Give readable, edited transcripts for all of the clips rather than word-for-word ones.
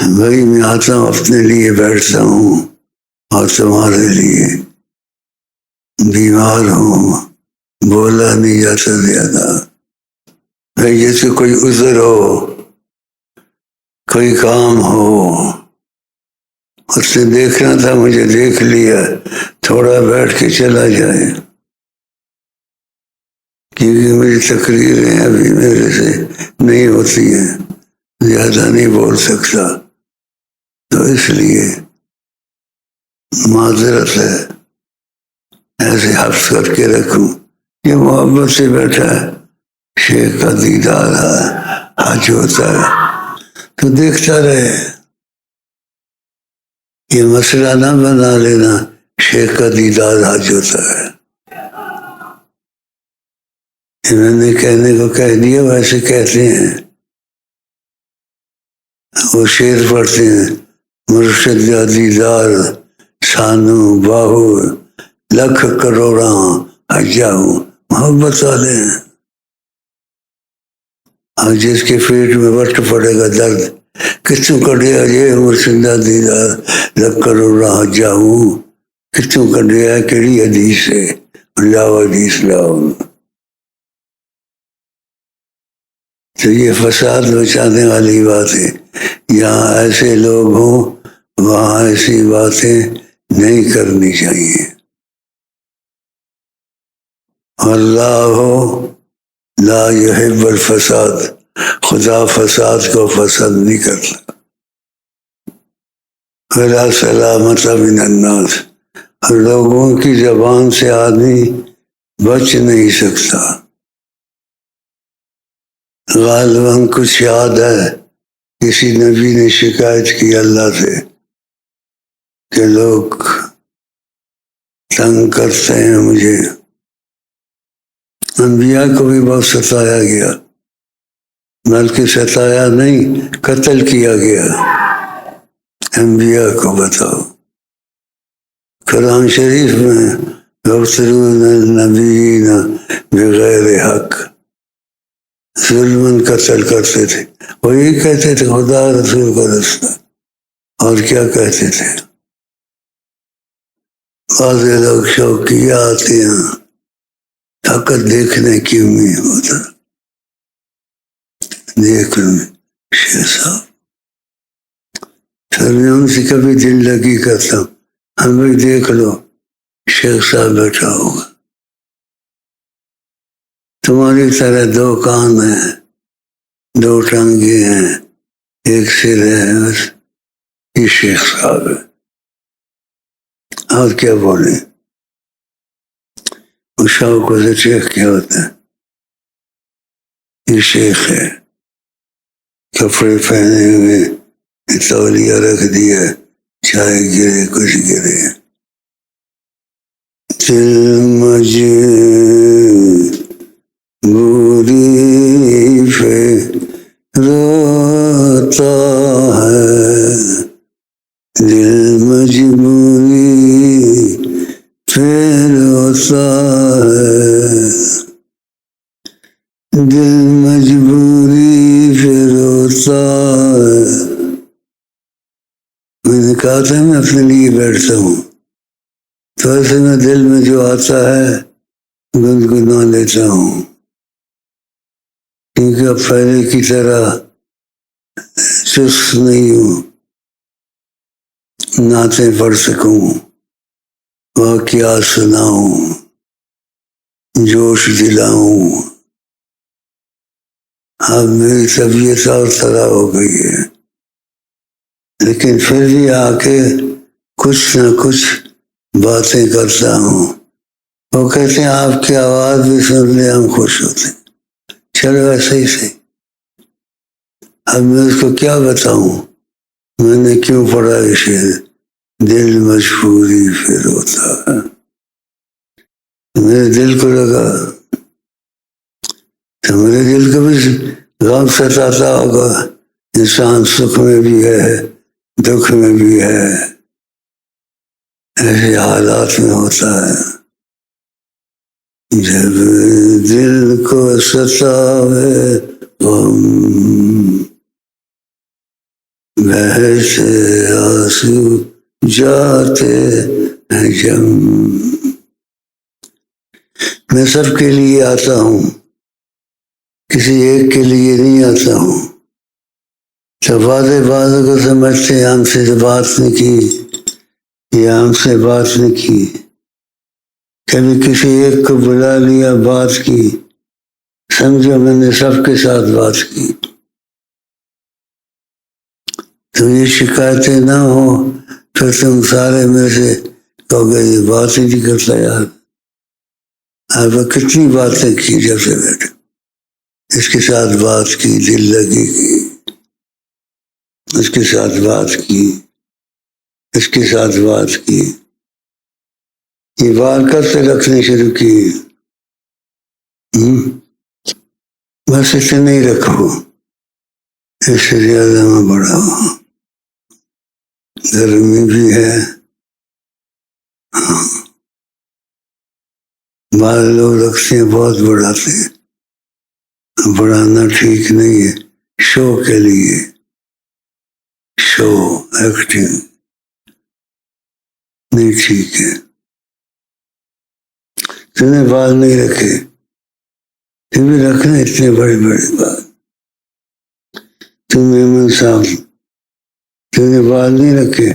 بھائی میں آتا ہوں اپنے لیے بیٹھتا ہوں اور تمہارے لیے بیمار ہوں، بولا نہیں جاتا زیادہ. بھائی جیسے کوئی عذر ہو، کوئی کام ہو، اس سے دیکھنا تھا مجھے دیکھ لیا، تھوڑا بیٹھ کے چلا جائے، کیونکہ میری تقریریں ابھی میرے سے نہیں ہوتی ہیں، زیادہ نہیں بول سکتا، تو اس لیے معذرت ہے، ایسے حفظ کر کے رکھوں. یہ محبت سے بیٹھا ہے، شیخ کا دیدار حج ہوتا ہے تو دیکھتا رہے. یہ مسئلہ نہ بنا لینا شیخ کا دیدار حج ہوتا ہے. انہوں نے کہنے کو کہہ دیا، ویسے کہتے ہیں، وہ شعر پڑھتے ہیں، مرشد کا دیدار سانو باہو لکھ کروڑاں حجا ہوں. محبت والے ہیں. اور جس کے پیٹ میں وٹ پڑے گا درد، کتوں کڈیا یہ مرشد کا دیدار لکھ کروڑاں حجا ہوں. کتوں کڈیا کہڑی حدیث ہے، لاؤ حدیث لاؤ. تو یہ فساد بچانے والی بات ہے. یہاں ایسے لوگ ہوں، وہاں ایسی باتیں نہیں کرنی چاہیے. اللہ لا یحب الفساد، خدا فساد کو پسند نہیں کرتا. ولا سلامت من الناس، لوگوں کی زبان سے آدمی بچ نہیں سکتا. غالباً کچھ یاد ہے، کسی نبی نے شکایت کی اللہ سے کہ لوگ تنگ کرتے ہیں مجھے. انبیاء کو بھی بہت ستایا گیا، بلکہ ستایا نہیں، قتل کیا گیا. انبیاء کو بتاؤ، قرآن شریف میں یقتلون النبیین بغیر حق، ظلماً قتل کرتے تھے. وہ یہ کہتے تھے خدا رسول کا رستہ، اور کیا کہتے تھے. بعض لوگ شوقیہ آتے ہیں، طاقت دیکھنے کی امید ہوتا. دیکھ لوں شیخ صاحب، پھر میں ان سے کبھی دل لگی کرتا ہوں، ہم بھی دیکھ لو شیخ صاحب بیٹھا ہوگا، تمہاری طرح دو کان ہیں، دو ٹانگیں ہیں، ایک سر ہے، بس یہ شیخ صاحب ہے. اور کیا بولیں. شوق سے شیخ کیا ہوتا ہے؟ یہ شیخ ہے، کپڑے پہنے ہوئے، تولیہ رکھ دیا، چائے گرے کچھ گرے. دل مجبوری پہ روتا ہے، دل مجبوری پہ روتا ہے، دل مجبوری پہ روتا ہے. میں نے کہا تھا میں اپنے لیے بیٹھتا ہوں، تو ایسے میں دل میں جو آتا ہے گنگنا لیتا ہوں، کیونکہ اب پہلے کی طرح چست نہیں ہوں، نعتیں پڑھ سکوں، واقعات سناؤں، جوش دلاؤں. اب میری طبیعت اور طرح ہو گئی ہے، لیکن پھر بھی آ کے کچھ نہ کچھ باتیں کرتا ہوں. وہ کہتے ہیں آپ کی آواز بھی سن لے ہم خوش ہوتے ہیں. چلو ایسے ہی سے. اب میں اس کو کیا بتاؤں، میں نے کیوں پڑھا یہ شعر، دل مجبوری پھر ہوتا ہے. میرے دل کو لگا تو میرے دل کو بھی غم ستاتا ہوگا. انسان سکھ میں بھی ہے، دکھ میں بھی ہے، ایسے حالات میں ہوتا ہے. جب دل کو ستاوے غم بحث آنسو جاتے ہیں جم. میں سب کے لیے آتا ہوں، کسی ایک کے لیے نہیں آتا ہوں. جب بعض کو سمجھتے ہیں ہم سے بات نہیں کی یا ہم سے بات نہیں کی، کبھی کسی ایک کو بلا لیا بات کی، سمجھو میں نے سب کے ساتھ بات کی. تو یہ شکایتیں نہ ہو پھر تم سارے میں سے کہو گے یہ بات ہی نہیں کرتا یار. آپ کتنی باتیں کی جب سے بیٹھے، اس کے ساتھ بات کی، دل لگی کی، اس کے ساتھ بات کی، اس کے ساتھ بات کی. یہ بات کب سے رکھنے شروع کی؟ بس اتنے ہی رکھو، اس سے زیادہ میں بڑھاؤ. گرمی بھی ہے. بعض لوگ رکھتے ہیں بہت بڑھاتے ہیں، بڑھانا ٹھیک نہیں ہے. شو کے لیے، شو ایکٹنگ نہیں ٹھیک ہے. تم نے بال نہیں رکھے، تم بھی رکھنا اتنے بڑے بڑے بال. تم ایمن صاحب، تم نے بال نہیں رکھے،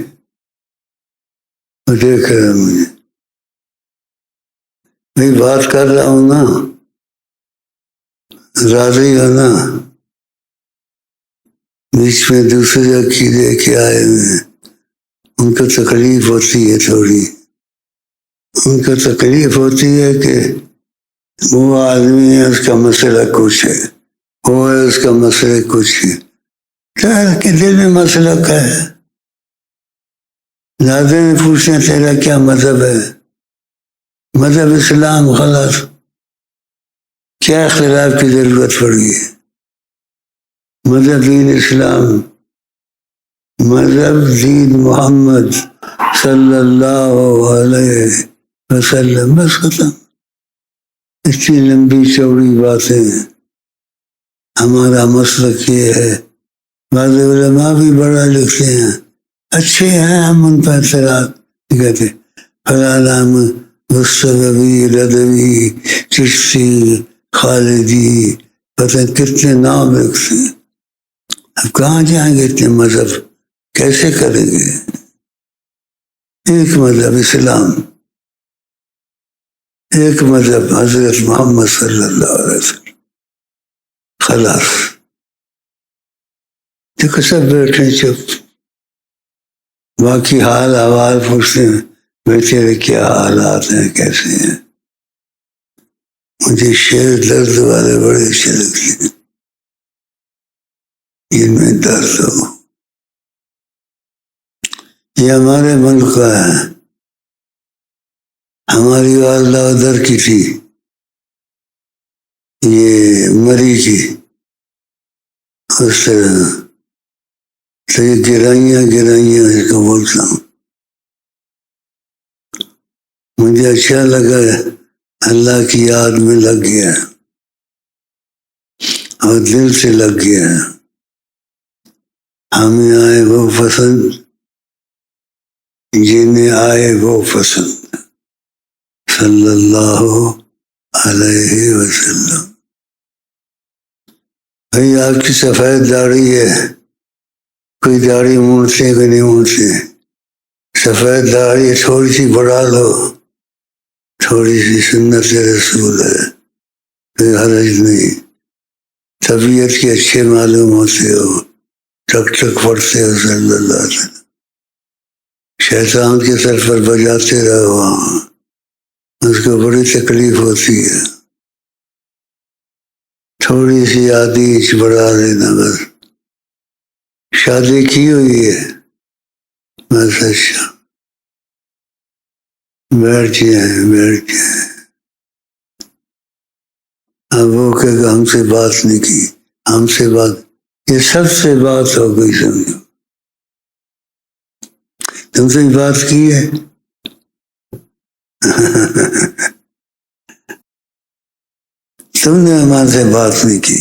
وہ دیکھ رہا مجھے. میں بات کر رہا ہوں نا، راضی ہو نا. بیچ میں دوسرے عقیدے کے آئے ہوئے، ان کو تکلیف ہوتی ہے تھوڑی. ان کو تکلیف ہوتی ہے کہ وہ آدمی ہے اس کا مسئلہ کچھ ہے، وہ ہے اس کا مسئلہ کچھ ہے. کے دل میں مسئلہ کیا ہے؟ دادے نے پوچھنا تیرا کیا مذہب ہے؟ مذہب اسلام. خلاص کیا اختلاف کی ضرورت پڑی ہے؟ مذہب دین اسلام، مذہب دین محمد صلی اللہ علیہ وسلم. بس ختم. اتنی لمبی چوڑی باتیں. ہمارا مسلک یہ ہے. بعض علماء بھی بڑا لکھتے ہیں، اچھے ہیں، ہم ان پر اعتراض کہتے. فلاں نام مصطفی ردوی چشتی خالدی، پتہ کتنے نام لکھتے ہیں. اب کہاں جائیں گے اتنے مذہب؟ کیسے کریں گے؟ ایک مذہب اسلام، ایک مذہب حضرت محمد صلی اللہ علیہ وسلم. خلاص. دیکھو سب بیٹھے چپ، باقی حال احوال پوچھتے ہیں، میں تیرے کیا حالات ہیں، کیسے ہیں. مجھے شعر درد والے بڑے اچھے لگتے ہیں، جن میں درد ہو. یہ ہمارے ملک کا ہے. ہماری والدہ ادھر کی تھی، یہ مری کی. اس طرح تو یہ گرائیاں اس کو بولتا ہوں. مجھے اچھا لگا، اللہ کی یاد میں لگ گیا اور دل سے لگ گیا. ہمیں آئے وہ پسند جنہیں آئے وہ پسند، صلی اللہ علیہ وسلم. بھائی آپ کی سفید داڑھی ہے، کوئی داڑھی مونچے کوئی نہیں مونچے. سفید داڑھی تھوڑی سی بڑھا لو، تھوڑی سی سنت رسول ہے، کوئی حرج نہیں. طبیعت کے اچھے معلوم ہوتے ہو، ٹک ٹک پڑھتے ہو صلی اللہ علیہ وسلم. شیطان کے سر پر بجاتے رہو، اس کو بڑی تکلیف ہوتی ہے. تھوڑی سی آدیش بڑھا دینا بس. شادی کی ہوئی ہے بس. اچھا بیٹھ جائیں. اب وہ کہ ہم سے بات نہیں کی، ہم سے بات، یہ سب سے بات ہو گئی. سمجھو تم سے بات کی ہے. تم نے ہمارے سے بات نہیں کی.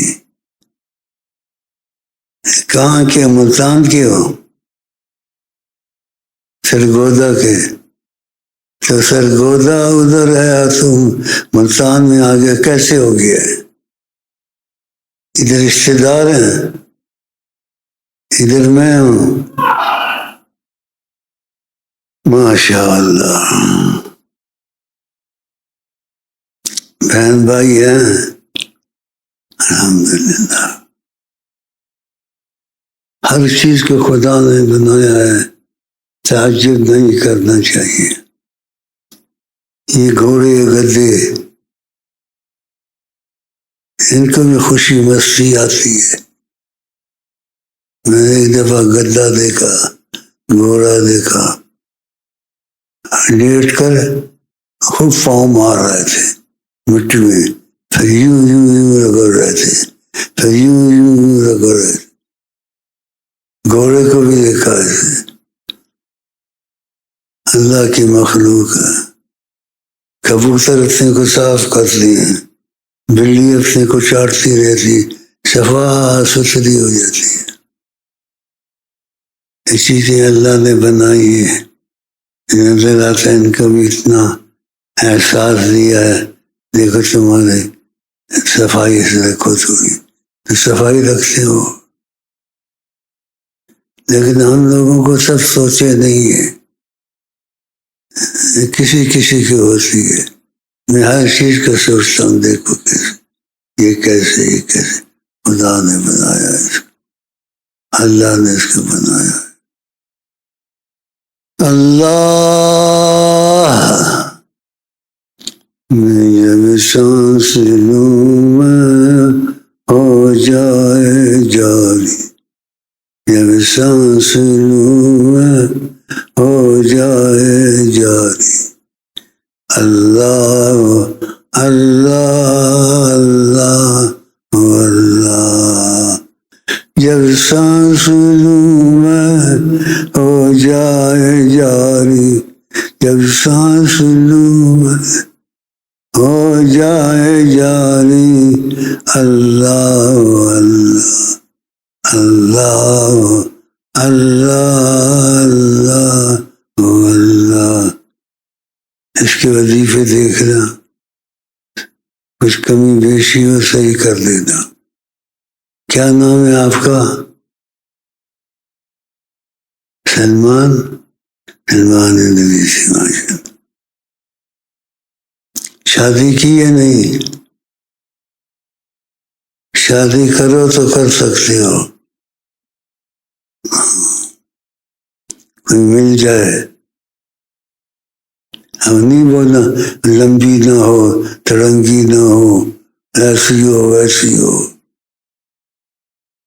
کہاں کے؟ ملتان کے ہو؟ سرگودا کے؟ تو سرگودا ادھر ہے، تم ملتان میں آگے کیسے ہو گیا ہے؟ ادھر رشتے دار ہیں، ادھر میں ہوں۔ ماشاء اللہ، بہن بھائی ہیں، الحمدللہ۔ ہر چیز کو خدا نے بنایا ہے، تعجب نہیں کرنا چاہیے۔ یہ گھوڑے گدے، ان کو بھی خوشی مستی آتی ہے۔ میں نے ایک دفعہ گدا دیکھا، گھوڑا دیکھا، لیٹ کر خوب پاؤں مار رہے تھے مٹی میں، پھر یوں یوں یوں رگڑ رہے تھے، پھر یوں یوں یوں رگڑ رہے تھے۔ گھوڑے کو بھی دیکھا ہے، اللہ کی مخلوق ہے۔ کبوتر اپنے کو صاف کرتی ہیں، بلی اپنے کو چاٹتی رہتی، صفا ستھری ہو جاتی ہے۔ یہ چیزیں اللہ نے بنائی ہیں، نظر آتا ہے، ان کو بھی اتنا احساس دیا ہے، دیکھو تمہارے صفائی سے رکھو، تھوڑی تو صفائی رکھتے ہو، لیکن ہم لوگوں کو سب سوچے نہیں ہے، کسی کسی کی ہوتی ہے۔ میں ہر چیز کو سوچتا ہوں، دیکھو کیسے، یہ کیسے، یہ کیسے خدا نے بنایا اس کو، اللہ نے اس کو بنایا۔ اللہ میں جب سانس لوں میں ہو جائے جاری، جب سانس لوں میں ہو جائے جاری، اللہ اللہ اللہ اللہ، جب سانس لوں میں ہو جائے جاری، جب سانس لوں میں ہو جائے جاری، اللہ اللہ اللہ اللہ اللہ۔ اس کے وظیفے دیکھنا، کچھ کمی بیشی ہو صحیح کر دینا۔ کیا نام ہے آپ کا؟ سلمان؟ سلمان ادریسی، ماشاء اللہ۔ شادی کی ہے نہیں؟ شادی کرو تو کر سکتے ہو، کوئی مل جائے۔ ہم نہیں بولنا لمبی نہ ہو، تڑنگی نہ ہو، ایسی ہو ویسی ہو،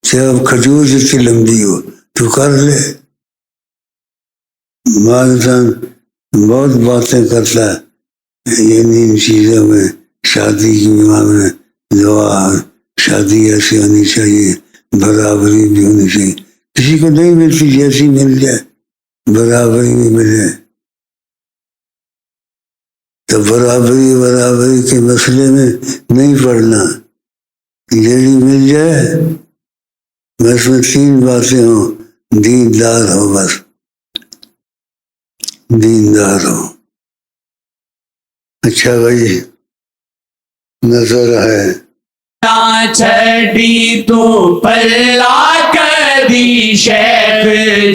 چاہے اب کھجور جتنی لمبی ہو تو کر لے۔ بعض انسان بہت باتیں کرتا ہے، یعنی ان چیزوں میں، شادی کی معاملے دعا، شادی ایسی ہونی چاہیے، برابری بھی ہونی چاہیے۔ کسی کو نہیں ملتی، جیسی مل جائے، برابری بھی ملے تو برابری کے مسئلے میں نہیں پڑنا، جیسی مل جائے بس میں 3 باتیں ہوں، دیندار ہو، بس دیندار ہو۔ اچھا بھائی، نظر ہے چھڑی تو پلا کری شیخ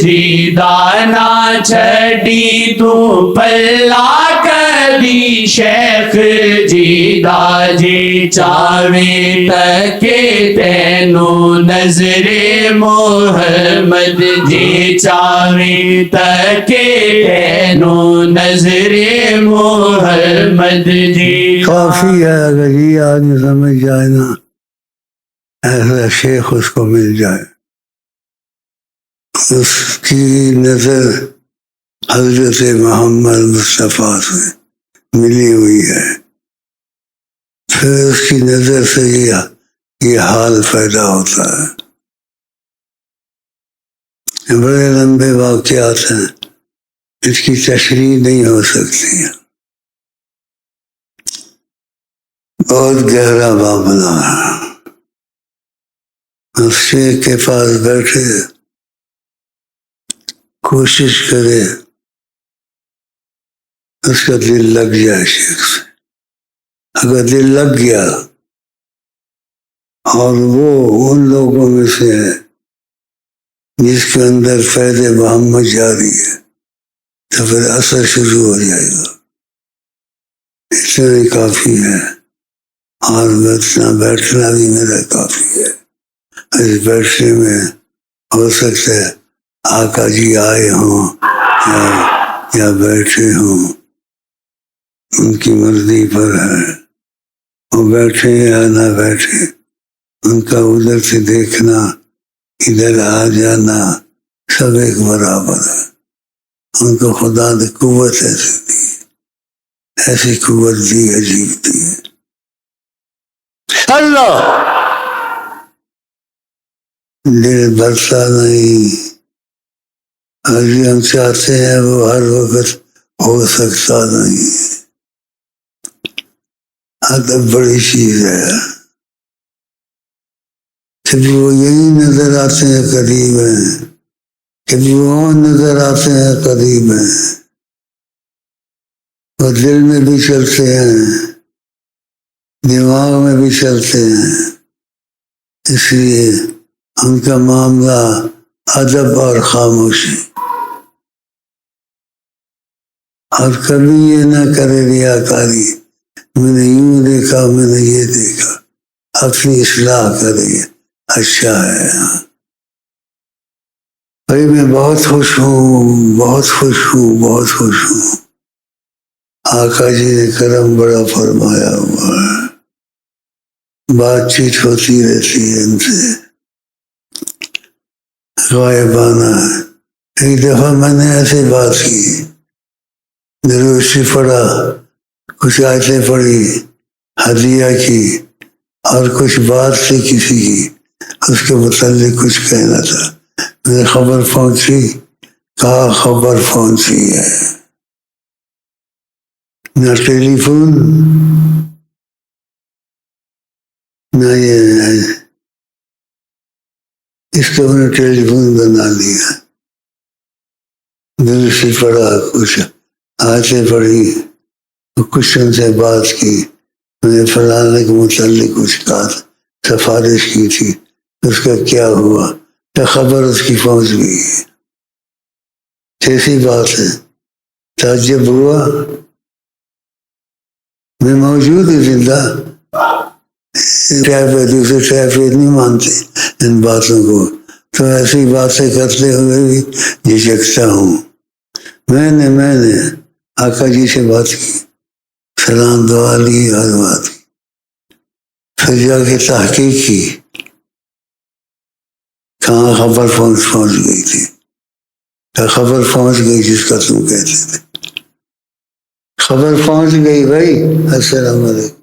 جی، دانا چھڑی تو پلا کری شیخ جی، داجی چاویں تکے تینو نظر محمد جی، چاویں تکے تینو نظر محمد جی۔ کافی ہے اگر یہ آدمی سمجھ جائے نا، ایسا شیخ اس کو مل جائے، اس کی نظر حضرت محمد مصطفیٰ سے ملی ہوئی ہے، پھر اس کی نظر سے یہ حال پیدا ہوتا ہے۔ بڑے لمبے واقعات ہیں، اس کی تشریح نہیں ہو سکتی، بہت گہرا معاملہ ہے۔ اس شیخ کے پاس بیٹھے کوشش کرے اس کا دل لگ جائے شیخ سے. اگر دل لگ گیا اور وہ ان لوگوں میں سے ہے جس کے اندر فیض محمد جاری ہے تو پھر اثر شروع ہو جائے گا. اتنا ہی کافی ہے اور اتنا بیٹھنا بھی میرا کافی ہے. اس بیٹھنے میں ہو سکتا ہے آقا جی آئے ہوں یا بیٹھے ہوں، ان کی مرضی پر ہے. وہ بیٹھے یا نہ بیٹھے، ان کا ادھر سے دیکھنا ادھر آ جانا سب ایک برابر ہے. ان کو خدا نے قوت ایسی دی، ایسی قوت دی، عجیب دی. اللہ دل بھرتا نہیں. ابھی ہم چاہتے ہیں وہ ہر وقت ہو سکتا نہیں. ادب بڑی چیز ہے. کبھی وہ یہی نظر آتے ہیں قریب ہیں، کبھی وہ نظر آتے ہیں قریب ہیں. وہ دل میں بھی چلتے ہیں، دماغ میں بھی چلتے ہیں. اس لیے ان کا معاملہ ادب اور خاموشی. اور کبھی یہ نہ کرے ریاکاری، میں نے یوں دیکھا، میں نے یہ دیکھا. اپنی اصلاح کرے، اچھا ہے. بھائی میں بہت خوش ہوں، بہت خوش ہوں، بہت خوش ہوں. آقا جی نے کرم بڑا فرمایا ہوا ہے. بات چیت ہوتی رہتی ہے ان سے غائبانہ. ایک دفعہ میں نے ایسے بات کی، دروشی پڑھا، کچھ آیتیں پڑھی، ہدیہ کی، اور کچھ بات تھی کسی کی، اس کے متعلق کچھ کہنا تھا. مجھے خبر پہنچی، کہا خبر پہنچی ہے. نہ ٹیلی فون نہ یہ، اس کو میں نے ٹیلی فون بنا لیا. دل سے پڑھا، کچھ آیتیں پڑھی، کچھ ان سے بات کی. میں نے فلانے کے متعلق کچھ کہا تھا، سفارش کی تھی، اس کا کیا ہوا، تو خبر اس کی پہنچ گئی. کیسی بات ہے. تعجب ہوا. میں موجود ہوں زندہ. دوسرے ٹائفائڈ نہیں مانتے ان باتوں کو، تو ایسی باتیں کرتے ہوئے بھی جھجکتا ہوں. میں نے آقا جی سے بات کی، سلام دعا لی اور بات کی. پھر جا کے تحقیق کی، کہاں خبر پہنچ گئی تھی. خبر پہنچ گئی جس کا تم کہتے تھے. خبر پہنچ گئی بھائی. السلام علیکم.